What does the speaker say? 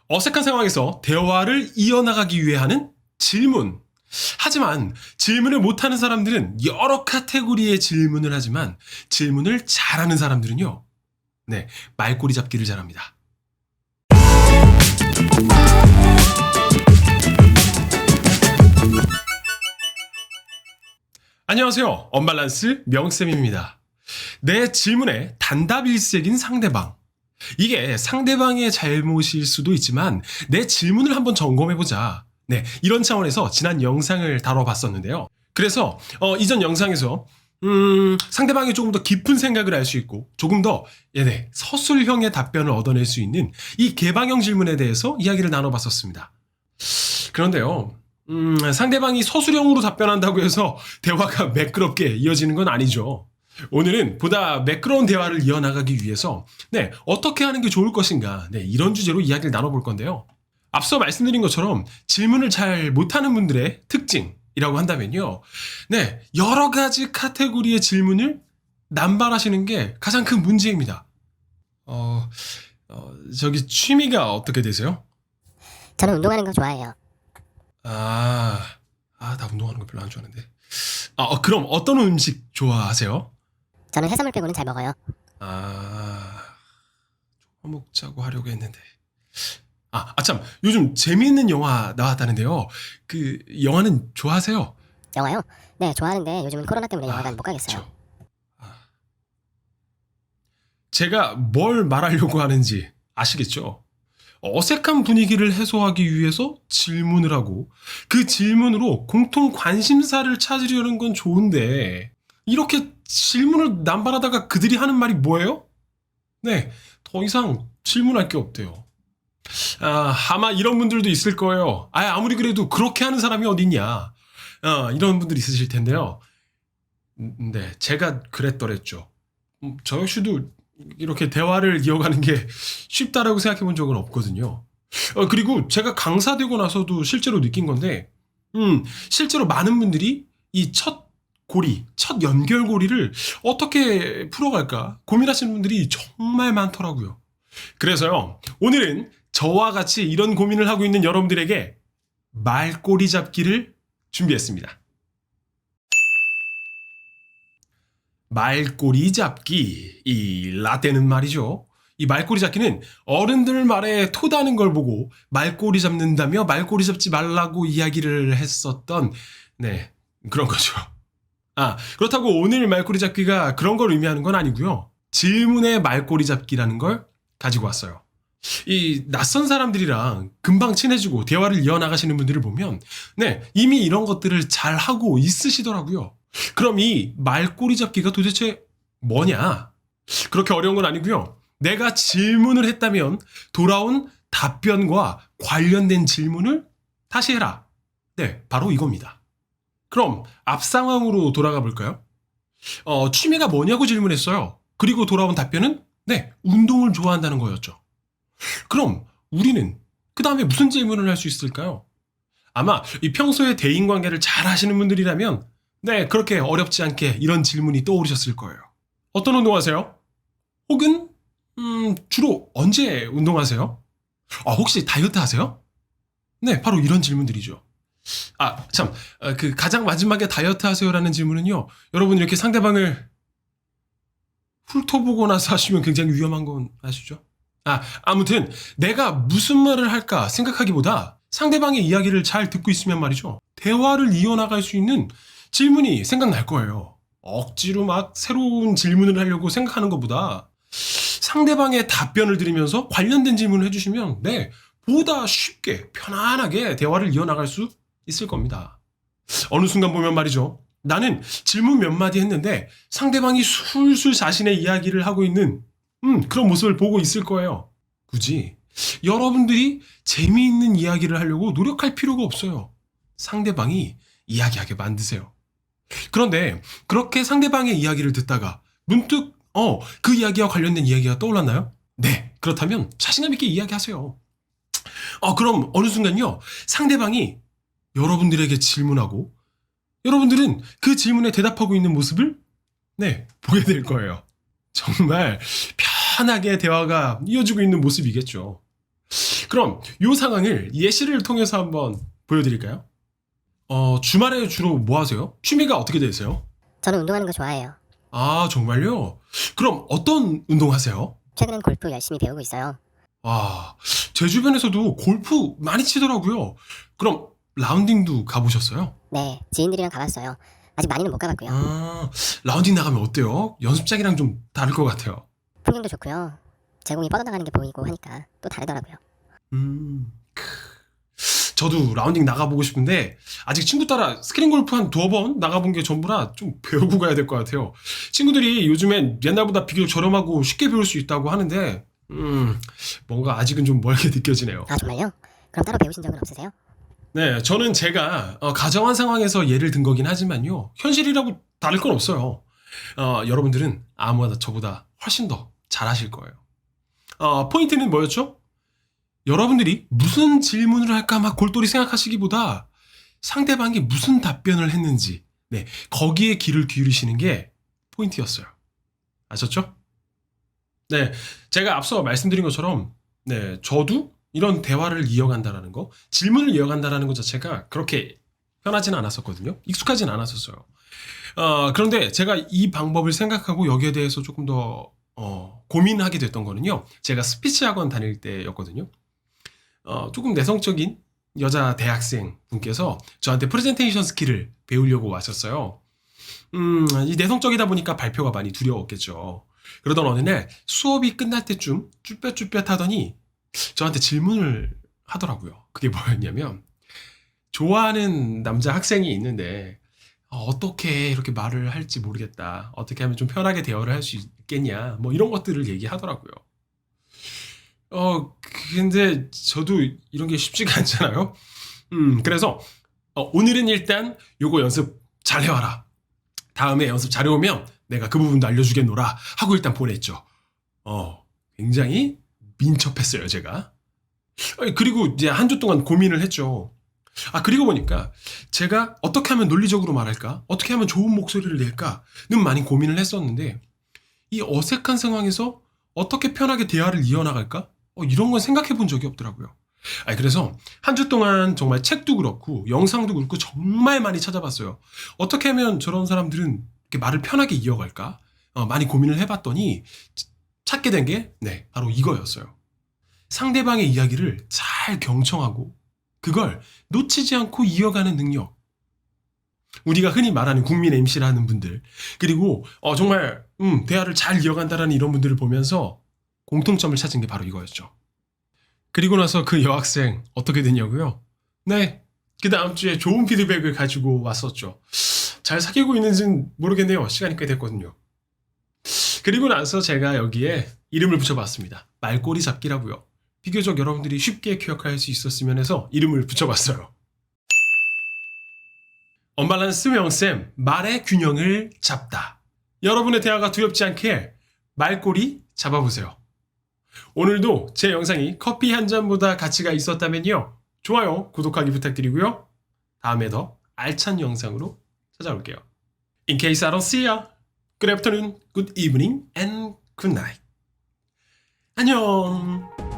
어색한 상황에서 대화를 이어나가기 위해 하는 질문. 하지만 질문을 못하는 사람들은 여러 카테고리의 질문을 하지만 질문을 잘하는 사람들은요. 네, 말꼬리 잡기를 잘합니다. 안녕하세요. 언밸런스 명쌤입니다. 내 질문에 단답일색인 상대방. 이게 상대방의 잘못일 수도 있지만 내 질문을 한번 점검해보자. 네, 이런 차원에서 지난 영상을 다뤄봤었는데요. 그래서 이전 영상에서 상대방이 조금 더 깊은 생각을 알 수 있고 조금 더 서술형의 답변을 얻어낼 수 있는 이 개방형 질문에 대해서 이야기를 나눠봤었습니다. 그런데요. 상대방이 서술형으로 답변한다고 해서 대화가 매끄럽게 이어지는 건 아니죠. 오늘은 보다 매끄러운 대화를 이어나가기 위해서 어떻게 하는 게 좋을 것인가 이런 주제로 이야기를 나눠볼 건데요. 앞서 말씀드린 것처럼 질문을 잘 못하는 분들의 특징이라고 한다면요. 여러 가지 카테고리의 질문을 남발하시는 게 가장 큰 문제입니다. 저기 취미가 어떻게 되세요? 저는 운동하는 거 좋아해요. 나 운동하는 거 별로 안 좋아하는데. 그럼 어떤 음식 좋아하세요? 저는 해산물 빼고는 잘 먹어요. 먹자고 하려고 했는데. 참, 요즘 재미있는 영화 나왔다는데요. 그 영화는 좋아하세요? 영화요? 네, 좋아하는데 요즘은 코로나 때문에 영화관 못 가겠어요. 제가 뭘 말하려고 하는지 아시겠죠? 어색한 분위기를 해소하기 위해서 질문을 하고 그 질문으로 공통 관심사를 찾으려는 건 좋은데 이렇게 질문을 남발하다가 그들이 하는 말이 뭐예요? 더 이상 질문할 게 없대요. 아마 이런 분들도 있을 거예요. 아무리 그래도 그렇게 하는 사람이 어딨냐. 이런 분들이 있으실 텐데요. 제가 그랬더랬죠. 저 역시도 이렇게 대화를 이어가는 게 쉽다라고 생각해 본 적은 없거든요. 그리고 제가 강사되고 나서도 실제로 느낀 건데, 실제로 많은 분들이 이 첫 연결고리를 어떻게 풀어갈까 고민하시는 분들이 정말 많더라고요. 그래서요, 오늘은 저와 같이 이런 고민을 하고 있는 여러분들에게 말꼬리 잡기를 준비했습니다. 말꼬리 잡기, 이 라떼는 말이죠. 이 말꼬리 잡기는 어른들 말에 토다는 걸 보고 말꼬리 잡는다며 말꼬리 잡지 말라고 이야기를 했었던 그런 거죠. 그렇다고 오늘 말꼬리 잡기가 그런 걸 의미하는 건 아니고요. 질문의 말꼬리 잡기라는 걸 가지고 왔어요. 이 낯선 사람들이랑 금방 친해지고 대화를 이어나가시는 분들을 보면 이미 이런 것들을 잘 하고 있으시더라고요. 그럼 이 말꼬리 잡기가 도대체 뭐냐? 그렇게 어려운 건 아니고요. 내가 질문을 했다면 돌아온 답변과 관련된 질문을 다시 해라. 바로 이겁니다. 그럼 앞 상황으로 돌아가 볼까요? 취미가 뭐냐고 질문했어요. 그리고 돌아온 답변은 운동을 좋아한다는 거였죠. 그럼 우리는 그 다음에 무슨 질문을 할 수 있을까요? 아마 이 평소에 대인관계를 잘 하시는 분들이라면 그렇게 어렵지 않게 이런 질문이 떠오르셨을 거예요. 어떤 운동하세요? 혹은 주로 언제 운동하세요? 혹시 다이어트 하세요? 바로 이런 질문들이죠. 참, 그 가장 마지막에 다이어트 하세요라는 질문은요. 여러분 이렇게 상대방을 훑어보고 나서 하시면 굉장히 위험한 건 아시죠? 아무튼 내가 무슨 말을 할까 생각하기보다 상대방의 이야기를 잘 듣고 있으면 말이죠. 대화를 이어나갈 수 있는 질문이 생각날 거예요. 억지로 막 새로운 질문을 하려고 생각하는 것보다 상대방의 답변을 들으면서 관련된 질문을 해주시면 보다 쉽게 편안하게 대화를 이어나갈 수 있을 겁니다. 어느 순간 보면 말이죠. 나는 질문 몇 마디 했는데 상대방이 술술 자신의 이야기를 하고 있는 그런 모습을 보고 있을 거예요. 굳이 여러분들이 재미있는 이야기를 하려고 노력할 필요가 없어요. 상대방이 이야기하게 만드세요. 그런데 그렇게 상대방의 이야기를 듣다가 문득 그 이야기와 관련된 이야기가 떠올랐나요? 그렇다면 자신감 있게 이야기하세요. 그럼 어느 순간요. 상대방이 여러분들에게 질문하고 여러분들은 그 질문에 대답하고 있는 모습을 보게 될 거예요. 정말 편하게 대화가 이어지고 있는 모습이겠죠. 그럼 이 상황을 예시를 통해서 한번 보여드릴까요? 주말에 주로 뭐 하세요? 취미가 어떻게 되세요? 저는 운동하는 거 좋아해요. 아, 정말요? 그럼 어떤 운동 하세요? 최근엔 골프 열심히 배우고 있어요. 와, 제 주변에서도 골프 많이 치더라고요. 그럼 라운딩도 가보셨어요? 네, 지인들이랑 가봤어요. 아직 많이는 못 가봤고요. 아, 라운딩 나가면 어때요? 연습장이랑 좀 다를 것 같아요. 풍경도 좋고요. 제공이 뻗어나가는 게 보이고 하니까 또 다르더라고요. 크. 저도 라운딩 나가보고 싶은데 아직 친구 따라 스크린 골프 한 2번 나가본 게 전부라 좀 배우고 가야 될 것 같아요. 친구들이 요즘엔 옛날보다 비교적 저렴하고 쉽게 배울 수 있다고 하는데 뭔가 아직은 좀 멀게 느껴지네요. 아, 정말요? 그럼 따로 배우신 적은 없으세요? 네, 저는 제가 가정한 상황에서 예를 든 거긴 하지만요. 현실이라고 다를 건 없어요. 여러분들은 아무나 저보다 훨씬 더 잘하실 거예요. 포인트는 뭐였죠? 여러분들이 무슨 질문을 할까 막 골똘히 생각하시기보다 상대방이 무슨 답변을 했는지, 네, 거기에 귀를 기울이시는 게 포인트였어요. 아셨죠? 네, 제가 앞서 말씀드린 것처럼, 네, 저도 이런 대화를 이어간다라는 거, 질문을 이어간다라는 것 자체가 그렇게 편하진 않았었거든요. 익숙하진 않았었어요. 그런데 제가 이 방법을 생각하고 여기에 대해서 조금 더 고민하게 됐던 거는요. 제가 스피치 학원 다닐 때였거든요. 조금 내성적인 여자 대학생 분께서 저한테 프레젠테이션 스킬을 배우려고 하셨어요. 이 내성적이다 보니까 발표가 많이 두려웠겠죠. 그러던 어느 날 수업이 끝날 때쯤 쭈뼛쭈뼛 하더니 저한테 질문을 하더라고요. 그게 뭐였냐면 좋아하는 남자 학생이 있는데 어떻게 이렇게 말을 할지 모르겠다. 어떻게 하면 좀 편하게 대화를 할 수 있겠냐. 뭐 이런 것들을 얘기하더라고요. 근데 저도 이런 게 쉽지가 않잖아요. 그래서 오늘은 일단 요거 연습 잘 해와라. 다음에 연습 잘해오면 내가 그 부분도 알려주겠노라 하고 일단 보냈죠. 굉장히 민첩했어요, 제가. 그리고 이제 한 주 동안 고민을 했죠. 그리고 보니까 제가 어떻게 하면 논리적으로 말할까? 어떻게 하면 좋은 목소리를 낼까?는 많이 고민을 했었는데 이 어색한 상황에서 어떻게 편하게 대화를 이어나갈까? 이런 건 생각해 본 적이 없더라고요. 그래서 한 주 동안 정말 책도 그렇고 영상도 그렇고 정말 많이 찾아봤어요. 어떻게 하면 저런 사람들은 이렇게 말을 편하게 이어갈까? 많이 고민을 해봤더니 찾게 된 게 바로 이거였어요. 상대방의 이야기를 잘 경청하고 그걸 놓치지 않고 이어가는 능력. 우리가 흔히 말하는 국민 MC라는 분들, 그리고 정말 대화를 잘 이어간다라는 이런 분들을 보면서 공통점을 찾은 게 바로 이거였죠. 그리고 나서 그 여학생 어떻게 됐냐고요? 네, 그 다음 주에 좋은 피드백을 가지고 왔었죠. 잘 사귀고 있는지는 모르겠네요. 시간이 꽤 됐거든요. 그리고 나서 제가 여기에 이름을 붙여봤습니다. 말꼬리 잡기라고요. 비교적 여러분들이 쉽게 기억할 수 있었으면 해서 이름을 붙여봤어요. 언밸런스 명쌤, 말의 균형을 잡다. 여러분의 대화가 두렵지 않게 말꼬리 잡아보세요. 오늘도 제 영상이 커피 한 잔보다 가치가 있었다면요. 좋아요, 구독하기 부탁드리고요. 다음에 더 알찬 영상으로 찾아올게요. In case I don't see ya, good afternoon, good evening, and good night. 안녕.